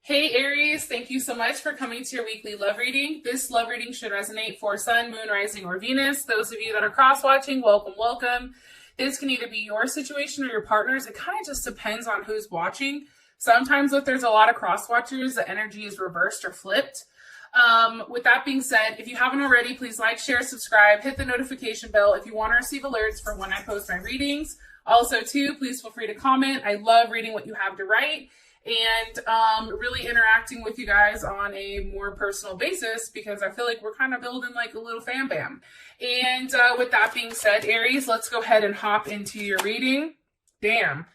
Hey Aries, thank you so much for coming to your weekly love reading. This love reading should resonate for Sun, Moon, Rising, or Venus. Those of you that are cross-watching, welcome, welcome. This can either be your situation or your partner's. It kind of just depends on who's watching. Sometimes if there's a lot of cross-watchers, the energy is reversed or flipped. With that being said, if you haven't already, please like, share, subscribe, hit the notification bell if you want to receive alerts for when I post my readings. Also, too, please feel free to comment. I love reading what you have to write and really interacting with you guys on a more personal basis because I feel like we're kind of building like a little fam bam. And with that being said, Aries, let's go ahead and hop into your reading. Damn,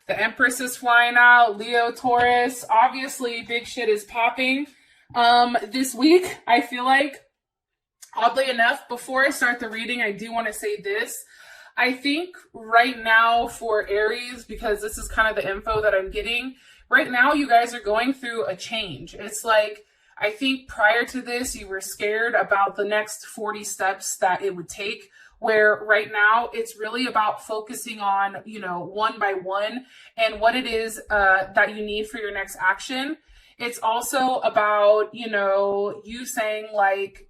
the Empress is flying out, Leo, Taurus, obviously big shit is popping. This week, I feel like, oddly enough, before I start the reading, I do want to say this. I think right now for Aries, because this is kind of the info that I'm getting, right now you guys are going through a change. It's like, I think prior to this, you were scared about the next 40 steps that it would take, where right now it's really about focusing on, you know, one by one and what it is that you need for your next action. It's also about, you know, you saying like,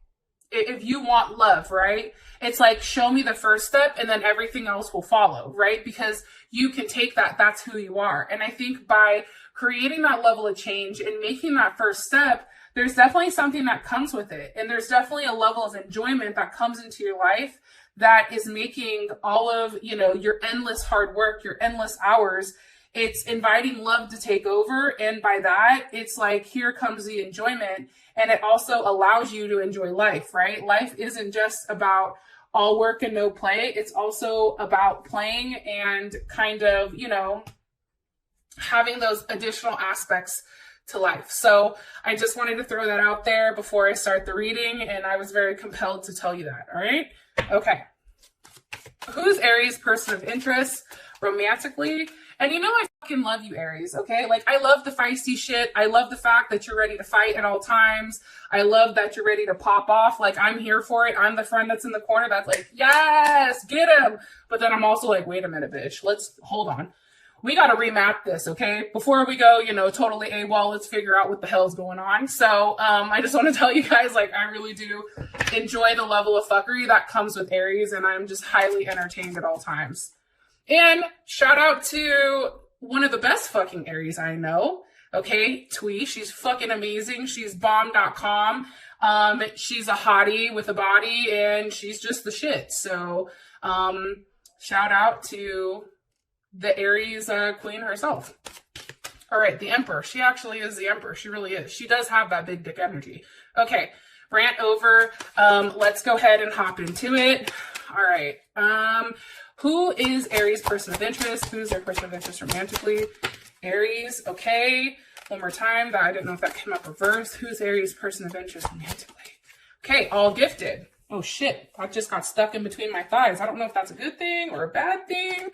if you want love, right? It's like, show me the first step and then everything else will follow, right? Because you can take that, that's who you are. And I think by creating that level of change and making that first step, there's definitely something that comes with it. And there's definitely a level of enjoyment that comes into your life that is making all of, you know, your endless hard work, your endless hours, it's inviting love to take over. And by that, it's like, here comes the enjoyment. And it also allows you to enjoy life, right? Life isn't just about all work and no play. It's also about playing and kind of, you know, having those additional aspects to life. So I just wanted to throw that out there before I start the reading. And I was very compelled to tell you that. All right. Okay. Who's Aries' person of interest romantically? And you know, I fucking love you, Aries, okay? Like, I love the feisty shit. I love the fact that you're ready to fight at all times. I love that you're ready to pop off. Like, I'm here for it. I'm the friend that's in the corner that's like, yes, get him. But then I'm also like, wait a minute, bitch. Let's hold on. We got to remap this, okay? Before we go, you know, totally AWOL, let's figure out what the hell's going on. So I just want to tell you guys, like, I really do enjoy the level of fuckery that comes with Aries, and I'm just highly entertained at all times. And shout out to one of the best fucking Aries I know. Okay, Twee, she's fucking amazing. She's bomb.com. She's a hottie with a body and she's just the shit. So shout out to the Aries queen herself. All right, the Emperor. She actually is the Emperor. She really is. She does have that big dick energy. Okay, rant over. Let's go ahead and hop into it. All right. Who is Aries' person of interest? Who's their person of interest romantically? Aries. Okay. One more time. I didn't know if that came up reverse. Who's Aries' person of interest romantically? Okay. All gifted. Oh shit. I just got stuck in between my thighs. I don't know if that's a good thing or a bad thing.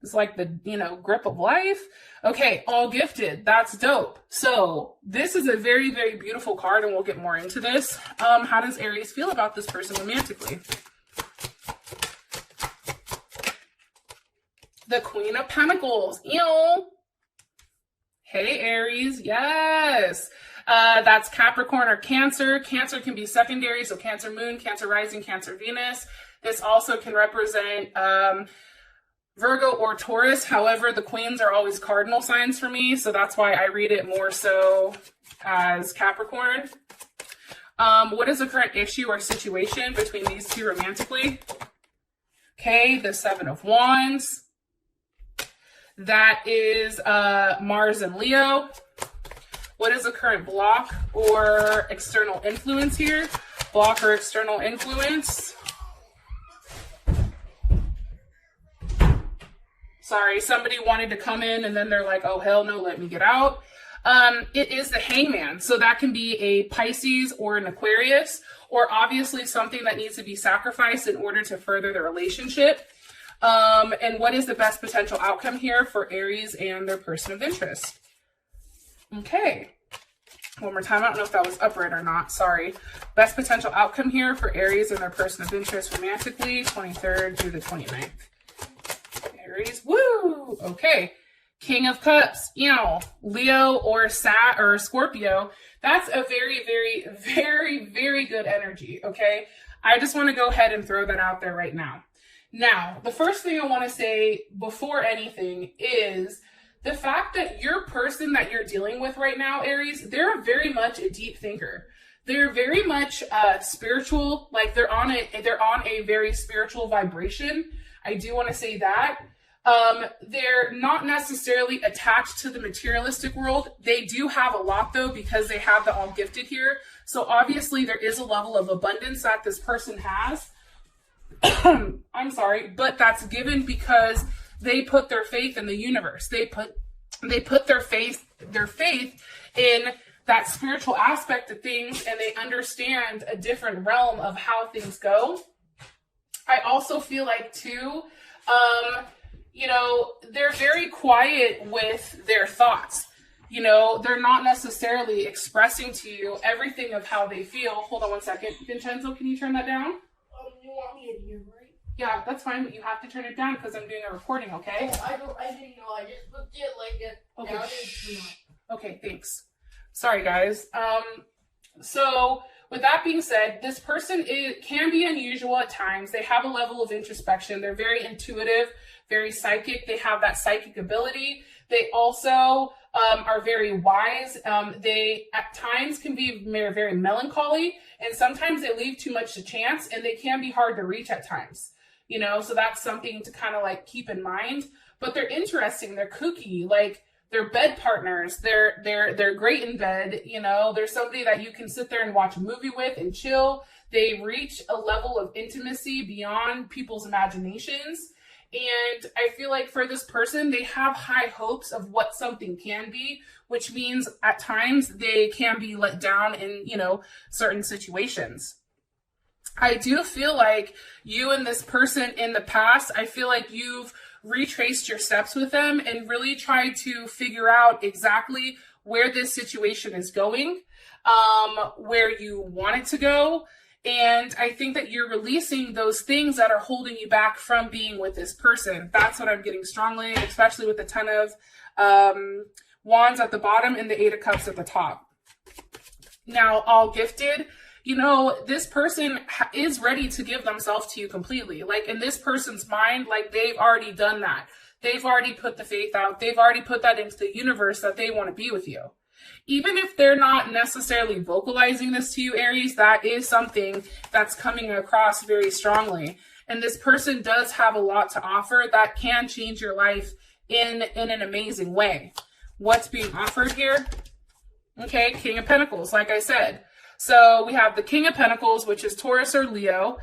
It's like the, you know, grip of life. Okay. All gifted. That's dope. So this is a very, very beautiful card and we'll get more into this. How does Aries feel about this person romantically? The Queen of Pentacles. Ew. Hey, Aries. Yes. That's Capricorn or Cancer. Cancer can be secondary, so Cancer Moon, Cancer Rising, Cancer Venus. This also can represent Virgo or Taurus. However, the queens are always cardinal signs for me, so that's why I read it more so as Capricorn. What is the current issue or situation between these two romantically? Okay, the Seven of Wands. That is Mars and Leo. What is the current block or external influence here? Block or external influence. Sorry, somebody wanted to come in and then they're like, oh, hell no, let me get out. It is the Hangman. So that can be a Pisces or an Aquarius, or obviously something that needs to be sacrificed in order to further the relationship. And what is the best potential outcome here for Aries and their person of interest? Okay. One more time. I don't know if that was upright or not. Sorry. Best potential outcome here for Aries and their person of interest romantically, 23rd through the 29th. Aries. Woo! Okay. King of Cups, Leo or Scorpio. That's a very, very, very, very good energy, okay? I just want to go ahead and throw that out there right now. Now, the first thing I want to say before anything is the fact that your person that you're dealing with right now, Aries, they're very much a deep thinker. They're very much spiritual, like they're on a very spiritual vibration. I do want to say that. They're not necessarily attached to the materialistic world. They do have a lot though, because they have the all gifted here. So obviously there is a level of abundance that this person has. I'm sorry, but that's given because they put their faith in the universe. They put their faith in that spiritual aspect of things, and they understand a different realm of how things go. I also feel like too, they're very quiet with their thoughts. They're not necessarily expressing to you everything of how they feel. Hold on one second. Vincenzo, can you turn that down? You want me in here, right? Yeah, that's fine, but you have to turn it down because I'm doing a recording, okay? Oh, I didn't know. I just put it like that. Okay. Okay, thanks. Sorry, guys. So with that being said, this person can be unusual at times. They have a level of introspection. They're very intuitive, very psychic. They have that psychic ability. They also are very wise. They at times can be very melancholy, and sometimes they leave too much to chance, and they can be hard to reach at times. So that's something to kind of like keep in mind. But they're interesting. They're kooky. Like, they're bed partners. They're great in bed. They're somebody that you can sit there and watch a movie with and chill. They reach a level of intimacy beyond people's imaginations. And I feel like for this person, they have high hopes of what something can be, which means at times they can be let down in, certain situations. I do feel like you and this person in the past, I feel like you've retraced your steps with them and really tried to figure out exactly where this situation is going, where you want it to go. And I think that you're releasing those things that are holding you back from being with this person. That's what I'm getting strongly, especially with the 10 of Wands at the bottom and the 8 of Cups at the top. Now, all gifted, this person is ready to give themselves to you completely. Like, in this person's mind, like, they've already done that. They've already put the faith out. They've already put that into the universe that they want to be with you. Even if they're not necessarily vocalizing this to you, Aries, that is something that's coming across very strongly. And this person does have a lot to offer that can change your life in an amazing way. What's being offered here? Okay, King of Pentacles, like I said. So we have the King of Pentacles, which is Taurus or Leo,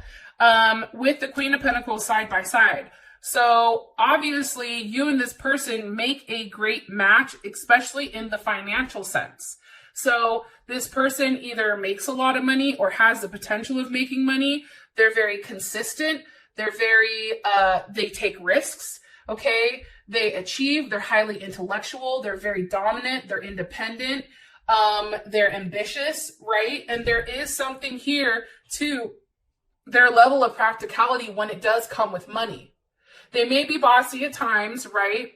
with the Queen of Pentacles side by side. So obviously you and this person make a great match, especially in the financial sense. So this person either makes a lot of money or has the potential of making money. They're very consistent. They take risks. Okay. They achieve. They're highly intellectual. They're very dominant. They're independent. They're ambitious, right? And there is something here to their level of practicality when it does come with money. They may be bossy at times, right?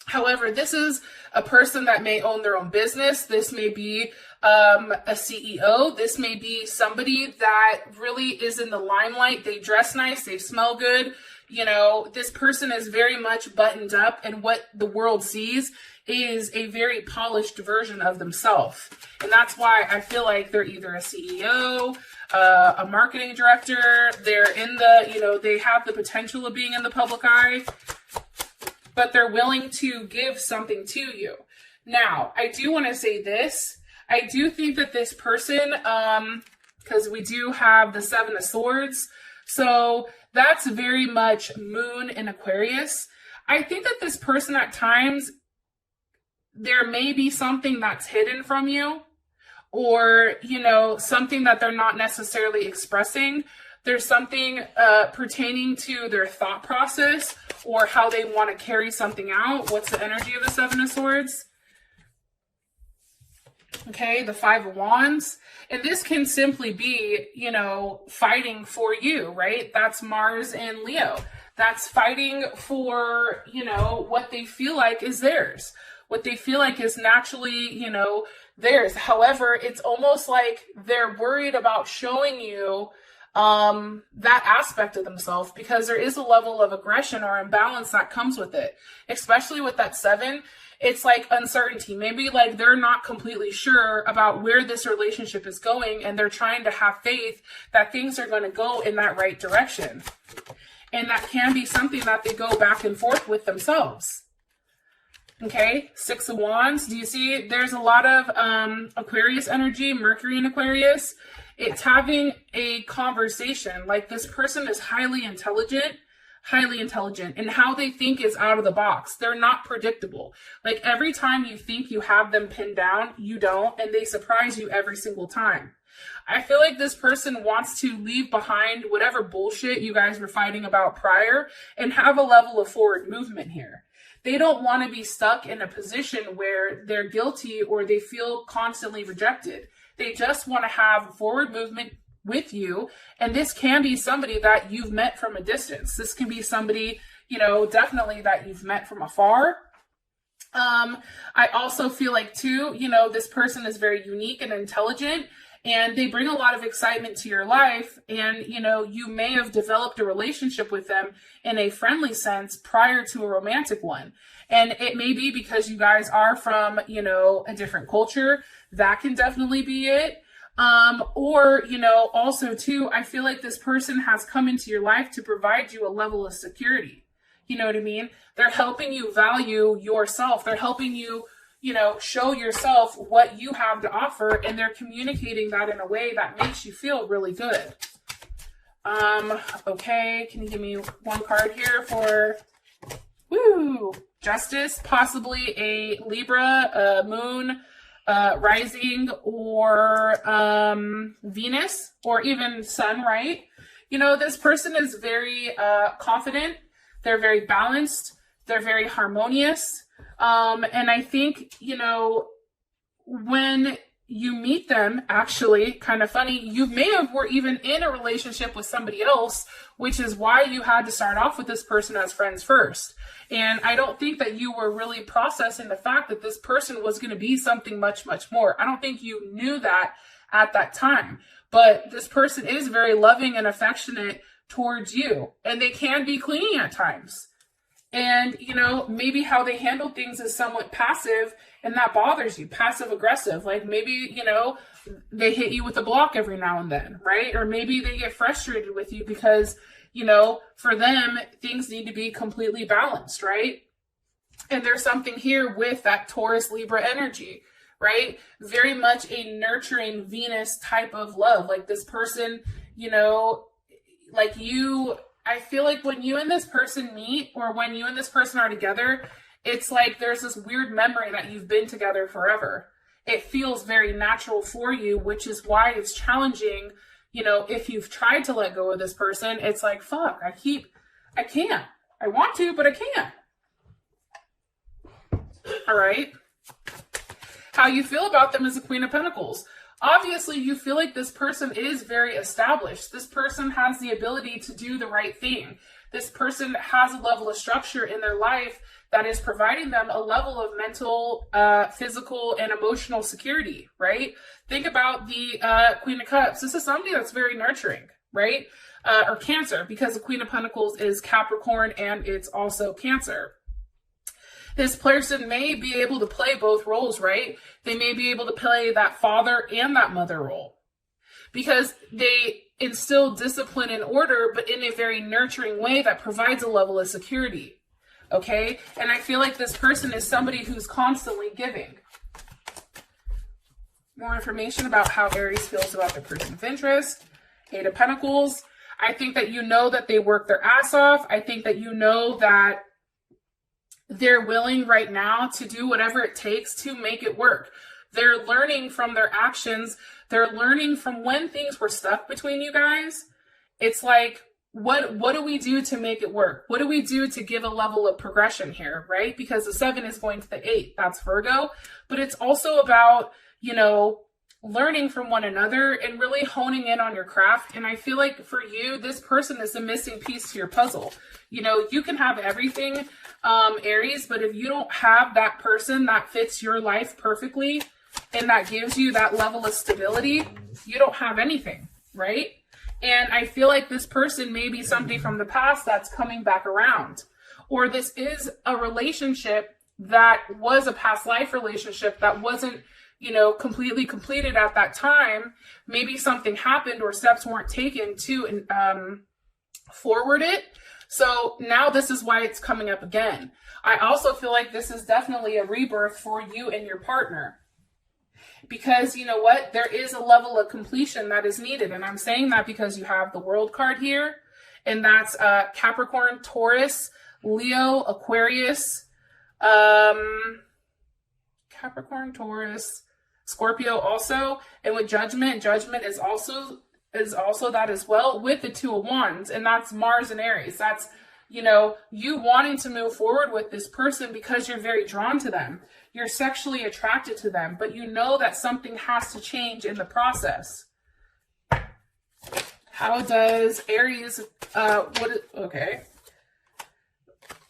However, this is a person that may own their own business. This may be a CEO. This may be somebody that really is in the limelight. They dress nice. They smell good. This person is very much buttoned up, and what the world sees is a very polished version of themselves. And that's why I feel like they're either a CEO, a marketing director. They're in they have the potential of being in the public eye, but they're willing to give something to you. Now, I do want to say this. I do think that this person, because we do have the 7 of Swords, so that's very much Moon in Aquarius. I think that this person at times, there may be something that's hidden from you, or, something that they're not necessarily expressing. There's something pertaining to their thought process or how they want to carry something out. What's the energy of the 7 of Swords? Okay, the 5 of Wands. And this can simply be, fighting for you, right? That's Mars and Leo. that's fighting for, you know, what they feel like is theirs, what they feel like is naturally, you know, theirs. However, it's almost like they're worried about showing you that aspect of themselves, because there is a level of aggression or imbalance that comes with it, especially with that 7. It's like uncertainty. Maybe like they're not completely sure about where this relationship is going, and they're trying to have faith that things are going to go in that right direction. And that can be something that they go back and forth with themselves. Okay, 6 of Wands. Do you see there's a lot of Aquarius energy, Mercury in Aquarius. It's having a conversation. Like this person is highly intelligent, and how they think is out of the box. They're not predictable. Like every time you think you have them pinned down, you don't, and they surprise you every single time. I feel like this person wants to leave behind whatever bullshit you guys were fighting about prior and have a level of forward movement here. They don't want to be stuck in a position where they're guilty or they feel constantly rejected. They just want to have forward movement with you. And this can be somebody that you've met from a distance. This can be somebody, you know, definitely that you've met from afar. I also feel like too, you know, this person is very unique and intelligent, and they bring a lot of excitement to your life. And, you know, you may have developed a relationship with them in a friendly sense prior to a romantic one. And it may be because you guys are from, you know, a different culture. That can definitely be it. Or, you know, also too, I feel like this person has come into your life to provide you a level of security. You know what I mean? They're helping you value yourself. They're helping you, you know, show yourself what you have to offer, and they're communicating that in a way that makes you feel really good. Okay, can you give me one card here for, Justice, possibly a Libra, Moon, rising, or Venus, or even Sun, right? You know, this person is very confident. They're very balanced. They're very harmonious. And I think, you know, when you meet them, actually, kind of funny, you may have were even in a relationship with somebody else, which is why you had to start off with this person as friends first. And I don't think that you were really processing the fact that this person was going to be something much, much more. I don't think you knew that at that time. But this person is very loving and affectionate towards you. And they can be clingy at times. And, you know, maybe how they handle things is somewhat passive, and that bothers you, passive aggressive. Like maybe, you know, they hit you with a block every now and then, right? Or maybe they get frustrated with you because, you know, for them, things need to be completely balanced, right? And there's something here with that Taurus Libra energy, right? Very much a nurturing Venus type of love. Like this person, you know, like you, I feel like when you and this person meet, or when you and this person are together, it's like there's this weird memory that you've been together forever. It feels very natural for you, which is why it's challenging. You know, if you've tried to let go of this person, it's like, fuck, I can't. I want to, but I can't. All right. How you feel about them is the Queen of Pentacles. Obviously, you feel like this person is very established. This person has the ability to do the right thing. This person has a level of structure in their life that is providing them a level of mental, physical, and emotional security, right? Think about the Queen of Cups. This is somebody that's very nurturing, right? Or Cancer, because the Queen of Pentacles is Capricorn and it's also Cancer. This person may be able to play both roles, right? They may be able to play that father and that mother role because they instill discipline and order, but in a very nurturing way that provides a level of security. Okay? And I feel like this person is somebody who's constantly giving. More information about how Aries feels about their person of interest. 8 of Pentacles. I think that you know that they work their ass off. I think that you know that they're willing right now to do whatever it takes to make it work. They're learning from their actions. They're learning from when things were stuck between you guys. It's like, what do we do to make it work? What do we do to give a level of progression here, right? Because the 7 is going to the 8. That's Virgo. But it's also about, you know, learning from one another and really honing in on your craft. And I feel like for you, this person is the missing piece to your puzzle. You know, you can have everything, Aries, but if you don't have that person that fits your life perfectly and that gives you that level of stability, you don't have anything, right? And I feel like this person may be somebody from the past that's coming back around. Or this is a relationship that was a past life relationship that wasn't, you know, completely completed at that time. Maybe something happened or steps weren't taken to forward it. So now this is why it's coming up again. I also feel like this is definitely a rebirth for you and your partner. Because you know what? There is a level of completion that is needed. And I'm saying that because you have the World card here. And that's Capricorn, Taurus, Leo, Aquarius, Capricorn, Taurus, Scorpio also. And with Judgment, Judgment is also that as well, with the Two of Wands. And that's Mars and Aries. That's, you know, you wanting to move forward with this person because you're very drawn to them. You're sexually attracted to them, but you know that something has to change in the process. How does Aries, okay.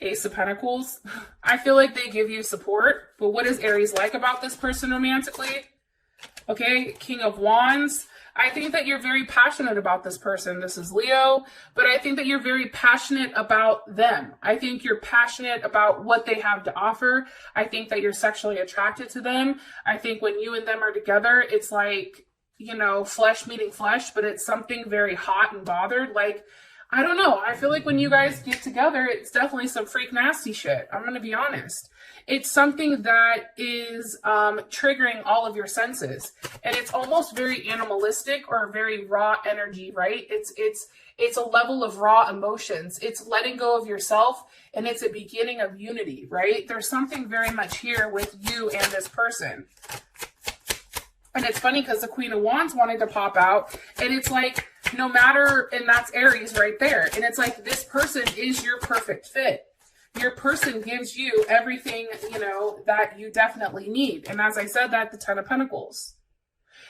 Ace of Pentacles. I feel like they give you support, but what is Aries like about this person romantically? Okay, King of Wands. I think that you're very passionate about this person. This is Leo, but I think that you're very passionate about them. I think you're passionate about what they have to offer. I think that you're sexually attracted to them. I think when you and them are together, it's like, you know, flesh meeting flesh, but it's something very hot and bothered. Like, I don't know. I feel like when you guys get together, it's definitely some freak nasty shit. I'm going to be honest. It's something that is triggering all of your senses. And it's almost very animalistic or very raw energy, right? It's a level of raw emotions. It's letting go of yourself, and it's a beginning of unity, right? There's something very much here with you and this person. And it's funny because the Queen of Wands wanted to pop out, and it's like, no matter, and that's Aries right there. And it's like, this person is your perfect fit. Your person gives you everything, you know, that you definitely need. And as I said, that the Ten of Pentacles.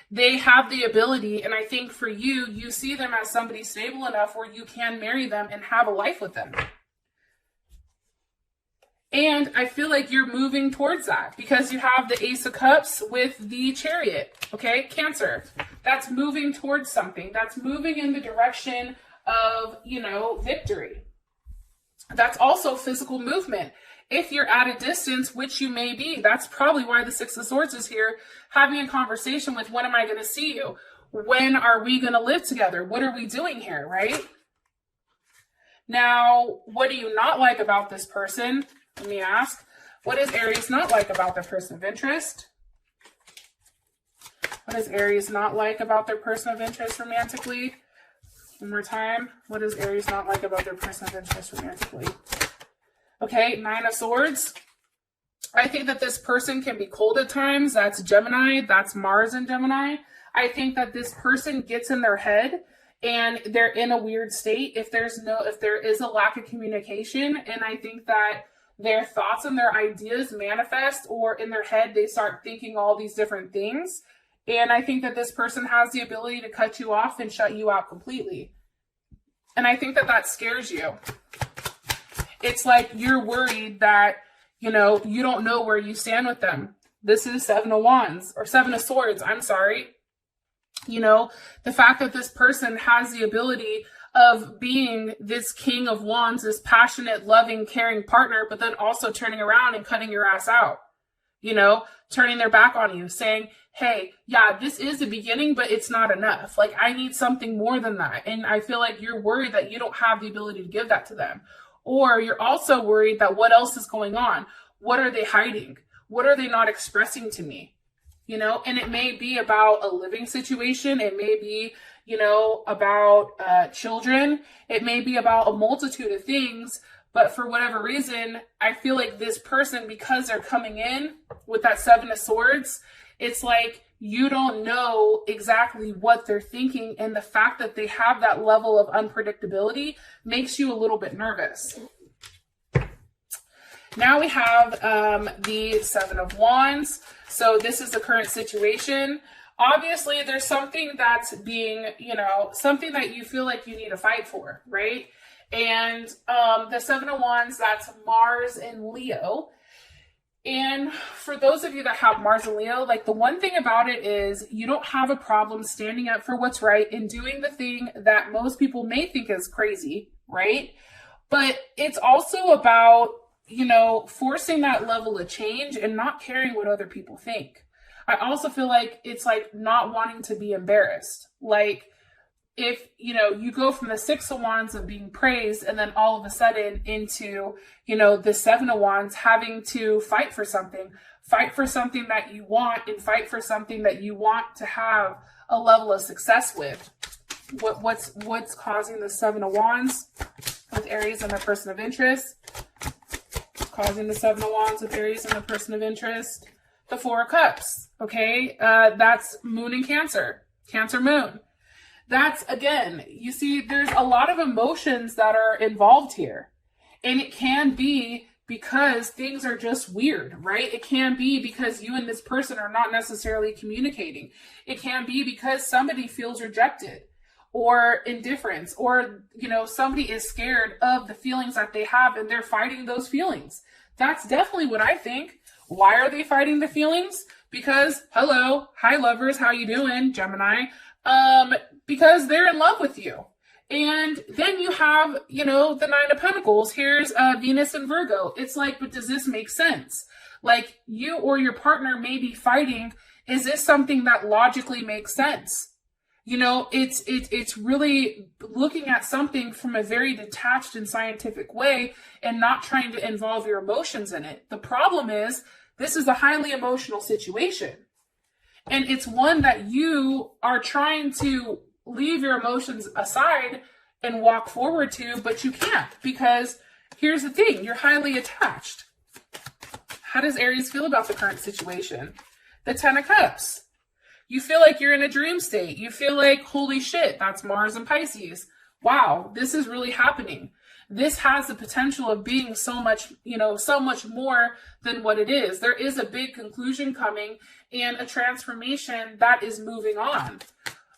They have the ability, and I think for you, you see them as somebody stable enough where you can marry them and have a life with them. And I feel like you're moving towards that because you have the Ace of Cups with the Chariot, okay? Cancer. That's moving towards something. That's moving in the direction of, you know, victory. That's also physical movement. If you're at a distance, which you may be, that's probably why the Six of Swords is here, having a conversation with, when am I going to see you? When are we going to live together? What are we doing here, right? Now, what do you not like about this person? Let me ask. What does Aries not like about their person of interest? What does Aries not like about their person of interest romantically? One more time. What does Aries not like about their person of interest romantically? Okay, Nine of Swords. I think that this person can be cold at times. That's Gemini. That's Mars in Gemini. I think that this person gets in their head and they're in a weird state if there is a lack of communication. And I think that their thoughts and their ideas manifest, or in their head, they start thinking all these different things. And I think that this person has the ability to cut you off and shut you out completely. And I think that that scares you. It's like you're worried that, you know, you don't know where you stand with them. This is Seven of Wands, or Seven of Swords, I'm sorry. You know, the fact that this person has the ability of being this King of Wands, this passionate, loving, caring partner, but then also turning around and cutting your ass out. You know, turning their back on you, saying, hey, yeah, this is the beginning, but it's not enough. Like, I need something more than that. And I feel like you're worried that you don't have the ability to give that to them. Or you're also worried that what else is going on? What are they hiding? What are they not expressing to me? You know, and it may be about a living situation. It may be, you know, about children. It may be about a multitude of things. But for whatever reason, I feel like this person, because they're coming in with that Seven of Swords, it's like you don't know exactly what they're thinking. And the fact that they have that level of unpredictability makes you a little bit nervous. Now we have the Seven of Wands. So this is the current situation. Obviously, there's something that's being, something that you feel like you need to fight for, right? And the Seven of Wands, that's Mars and Leo. And for those of you that have Mars and Leo, like the one thing about it is you don't have a problem standing up for what's right and doing the thing that most people may think is crazy, right? But it's also about, forcing that level of change and not caring what other people think. I also feel like it's like not wanting to be embarrassed. Like if, you go from the Six of Wands of being praised and then all of a sudden into, the Seven of Wands having to fight for something that you want and fight for something that you want to have a level of success with. What's causing the Seven of Wands with Aries and the person of interest? Causing the Seven of Wands with Aries and the person of interest. The Four of Cups, okay? That's Moon and Cancer Moon. That's, again, you see, there's a lot of emotions that are involved here. And it can be because things are just weird, right? It can be because you and this person are not necessarily communicating. It can be because somebody feels rejected or indifference, or, somebody is scared of the feelings that they have and they're fighting those feelings. That's definitely what I think. Why are they fighting the feelings? Because, hello, hi lovers, how you doing, Gemini? Because they're in love with you. And then you have, the Nine of Pentacles. Here's Venus and Virgo. It's like, but does this make sense? Like, you or your partner may be fighting. Is this something that logically makes sense? It's really looking at something from a very detached and scientific way and not trying to involve your emotions in it. The problem is, this is a highly emotional situation. And it's one that you are trying to leave your emotions aside and walk forward to, but you can't, because here's the thing, you're highly attached. How does Aries feel about the current situation? The Ten of Cups. You feel like you're in a dream state. You feel like, holy shit, that's Mars and Pisces. Wow, this is really happening. This has the potential of being so much more than what it is. There is a big conclusion coming and a transformation that is moving on.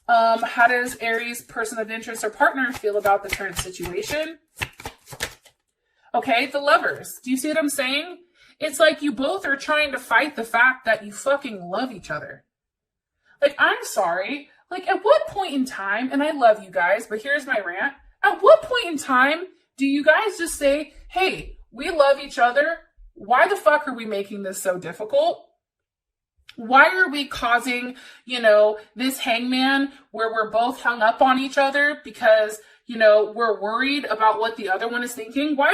How does Aries, person of interest or partner, feel about the current situation? Okay, the Lovers. Do you see what I'm saying? It's like you both are trying to fight the fact that you fucking love each other. Like, I'm sorry. Like, at what point in time, and I love you guys, but here's my rant. At what point in time do you guys just say, hey, we love each other. Why the fuck are we making this so difficult? Why are we causing, this hangman where we're both hung up on each other because, we're worried about what the other one is thinking? Why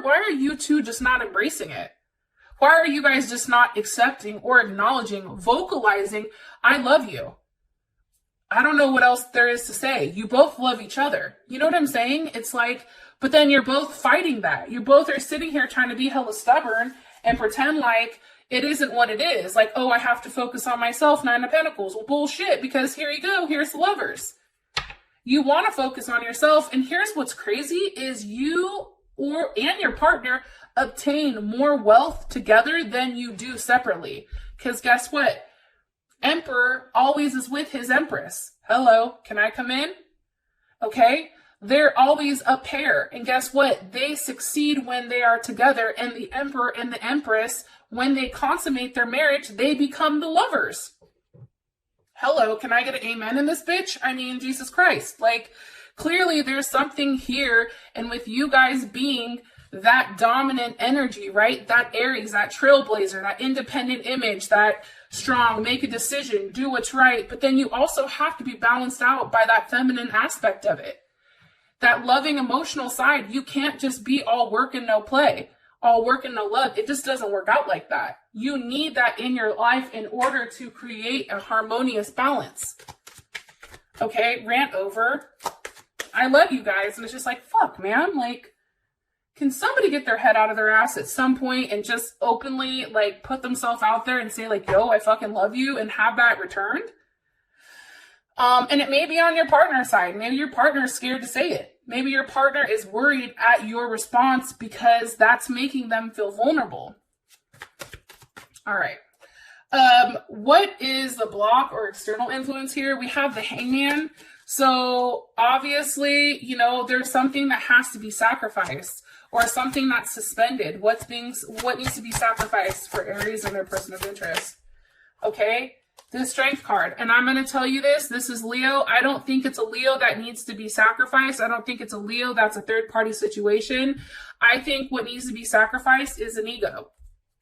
are you two just not embracing it? Why are you guys just not accepting or acknowledging, vocalizing, I love you? I don't know what else there is to say. You both love each other. You know what I'm saying? It's like, but then you're both fighting that. You both are sitting here trying to be hella stubborn and pretend like it isn't what it is. Like, oh, I have to focus on myself, Nine of Pentacles. Well, bullshit, because here you go. Here's the Lovers. You want to focus on yourself. And here's what's crazy is you and your partner obtain more wealth together than you do separately. Because guess what? Emperor always is with his Empress. Hello, can I come in? Okay? They're always a pair. And guess what? They succeed when they are together. And the Emperor and the Empress, when they consummate their marriage, they become the Lovers. Hello, can I get an amen in this bitch? I mean, Jesus Christ. Like, clearly there's something here. And with you guys being that dominant energy, right? That Aries, that trailblazer, that independent image, that strong, make a decision, do what's right. But then you also have to be balanced out by that feminine aspect of it. That loving emotional side. You can't just be all work and no play, all work and no love. It just doesn't work out like that. You need that in your life in order to create a harmonious balance. Okay, rant over. I love you guys. And it's just like, fuck, man. Like, can somebody get their head out of their ass at some point and just openly, like, put themselves out there and say, like, yo, I fucking love you, and have that returned? And it may be on your partner's side. Maybe your partner is scared to say it. Maybe your partner is worried at your response because that's making them feel vulnerable. All right. What is the block or external influence here? We have the Hangman. So obviously, you know, there's something that has to be sacrificed or something that's suspended. What needs to be sacrificed for Aries and their person of interest? Okay, the Strength card. And I'm going to tell you this is Leo. I don't think it's a Leo that needs to be sacrificed. I don't think it's a Leo that's a third-party situation. I think what needs to be sacrificed is an ego.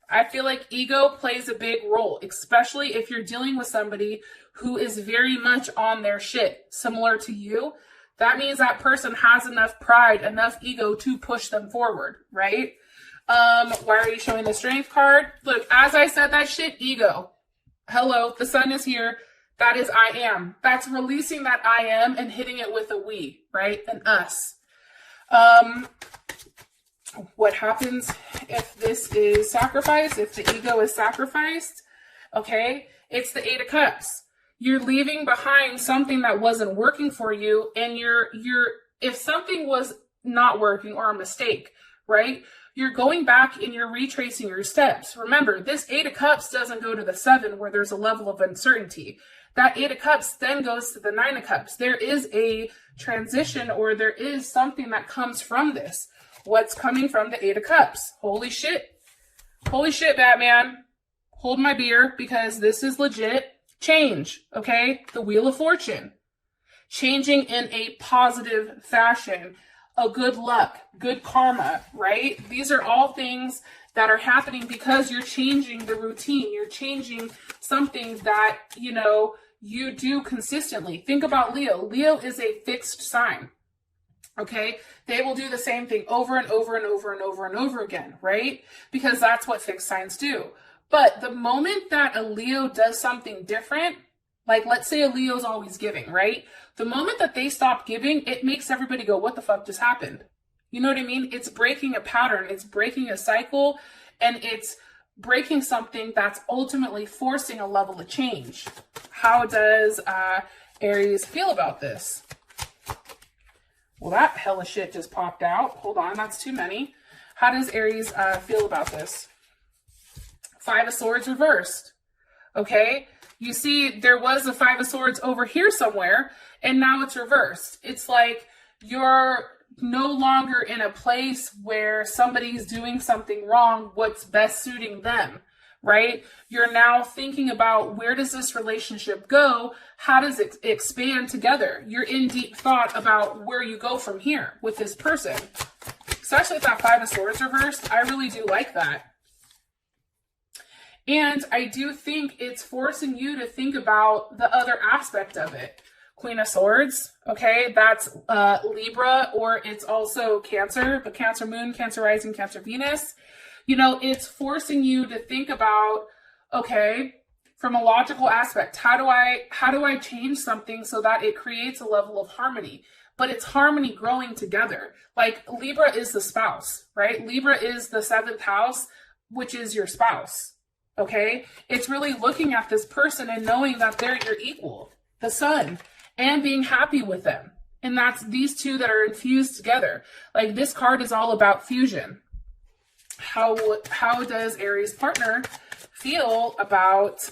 I feel like ego plays a big role, especially if you're dealing with somebody who is very much on their shit, similar to you. That means that person has enough pride, enough ego to push them forward, right? Why are you showing the Strength card? Look, as I said that shit, ego. Hello, the sun is here. That is I am. That's releasing that I am and hitting it with a we, right? An us. What happens if this is sacrificed, if the ego is sacrificed? Okay, it's the Eight of Cups. You're leaving behind something that wasn't working for you, and if something was not working or a mistake, right? You're going back and you're retracing your steps. Remember, this Eight of Cups doesn't go to the Seven where there's a level of uncertainty. That Eight of Cups then goes to the Nine of Cups. There is a transition, or there is something that comes from this. What's coming from the Eight of Cups? Holy shit. Holy shit, Batman. Hold my beer, because this is legit change, okay? The Wheel of Fortune. Changing in a positive fashion. A good luck, good karma, right? These are all things that are happening because you're changing the routine. You're changing something that, you know, you do consistently. Think about Leo. Leo is a fixed sign. Okay, they will do the same thing over and over and over and over and over again, right? Because that's what fixed signs do. But the moment that a Leo does something different, like let's say a Leo's always giving, right? The moment that they stop giving, it makes everybody go, what the fuck just happened? You know what I mean? It's breaking a pattern, it's breaking a cycle, and it's breaking something that's ultimately forcing a level of change. How does Aries feel about this? Well, that hella shit just popped out. Hold on, that's too many. How does Aries feel about this? Five of Swords reversed. Okay, you see there was a Five of Swords over here somewhere, and now it's reversed. It's like you're no longer in a place where somebody's doing something wrong, what's best suiting them, right? You're now thinking about, where does this relationship go? How does it expand together? You're in deep thought about where you go from here with this person. Especially with that Five of Swords reversed, I really do like that. And I do think it's forcing you to think about the other aspect of it. Queen of Swords, okay, that's Libra, or it's also Cancer, the Cancer Moon, Cancer Rising, Cancer Venus. You know, it's forcing you to think about, okay, from a logical aspect, how do I change something so that it creates a level of harmony? But it's harmony growing together. Like Libra is the spouse, right? Libra is the 7th house, which is your spouse. Okay, it's really looking at this person and knowing that they're your equal, the sun, and being happy with them. And that's these two that are infused together. Like this card is all about fusion. How does Aries partner feel about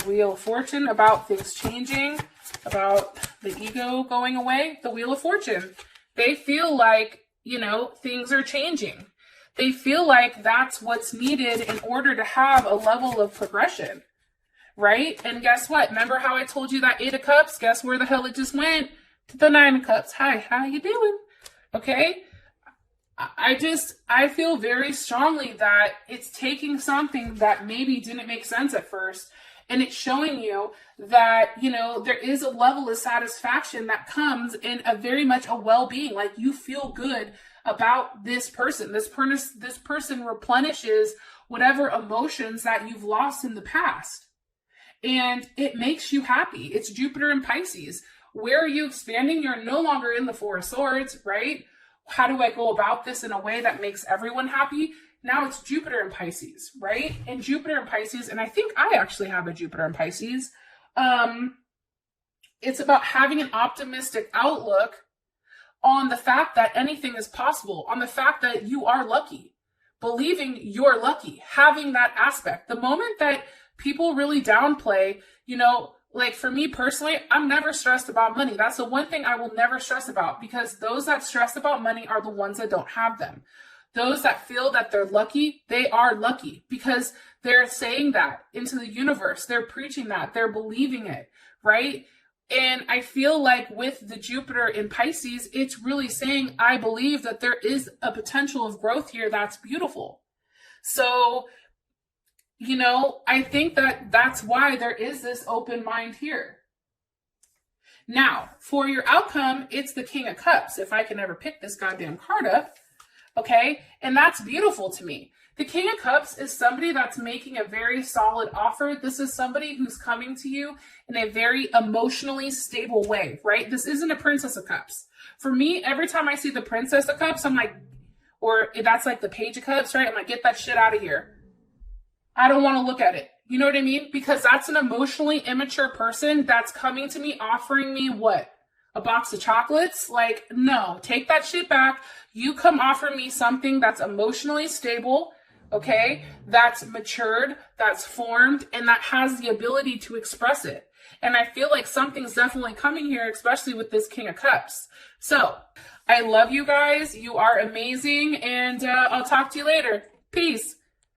Wheel of Fortune, about things changing, about the ego going away? The Wheel of Fortune. They feel like, you know, things are changing. They feel like that's what's needed in order to have a level of progression, right? And guess what? Remember how I told you that Eight of Cups? Guess where the hell it just went? To the Nine of Cups. Hi, how you doing? Okay? I feel very strongly that it's taking something that maybe didn't make sense at first, and it's showing you that, you know, there is a level of satisfaction that comes in a very much a well-being. Like you feel good about this person. This person replenishes whatever emotions that you've lost in the past. And it makes you happy. It's Jupiter and Pisces. Where are you expanding? You're no longer in the Four of Swords, right? How do I go about this in a way that makes everyone happy? Now it's Jupiter and Pisces, right? And Jupiter and Pisces, and I think I actually have a Jupiter and Pisces. It's about having an optimistic outlook on the fact that anything is possible, on the fact that you are lucky. believing you're lucky, having that aspect. The moment that people really downplay, you know, like for me personally, I'm never stressed about money. That's the one thing I will never stress about, because those that stress about money are the ones that don't have them. Those that feel that they're lucky, they are lucky because they're saying that into the universe. They're preaching that. They're believing it, right? And I feel like with the Jupiter in Pisces, it's really saying, I believe that there is a potential of growth here that's beautiful. So, you know, I think that that's why there is this open mind here. Now, for your outcome, it's the King of Cups. If I can ever pick this goddamn card up, okay? And that's beautiful to me. The King of Cups is somebody that's making a very solid offer. This is somebody who's coming to you in a very emotionally stable way, right? This isn't a Princess of Cups. For me, every time I see the Princess of Cups, I'm like, or that's like the Page of Cups, right? I'm like, get that shit out of here. I don't want to look at it. You know what I mean? Because that's an emotionally immature person that's coming to me offering me what? A box of chocolates? Like, no, take that shit back. You come offer me something that's emotionally stable, okay? That's matured, that's formed, and that has the ability to express it. And I feel like something's definitely coming here, especially with this King of Cups. So, I love you guys. You are amazing, and I'll talk to you later. Peace.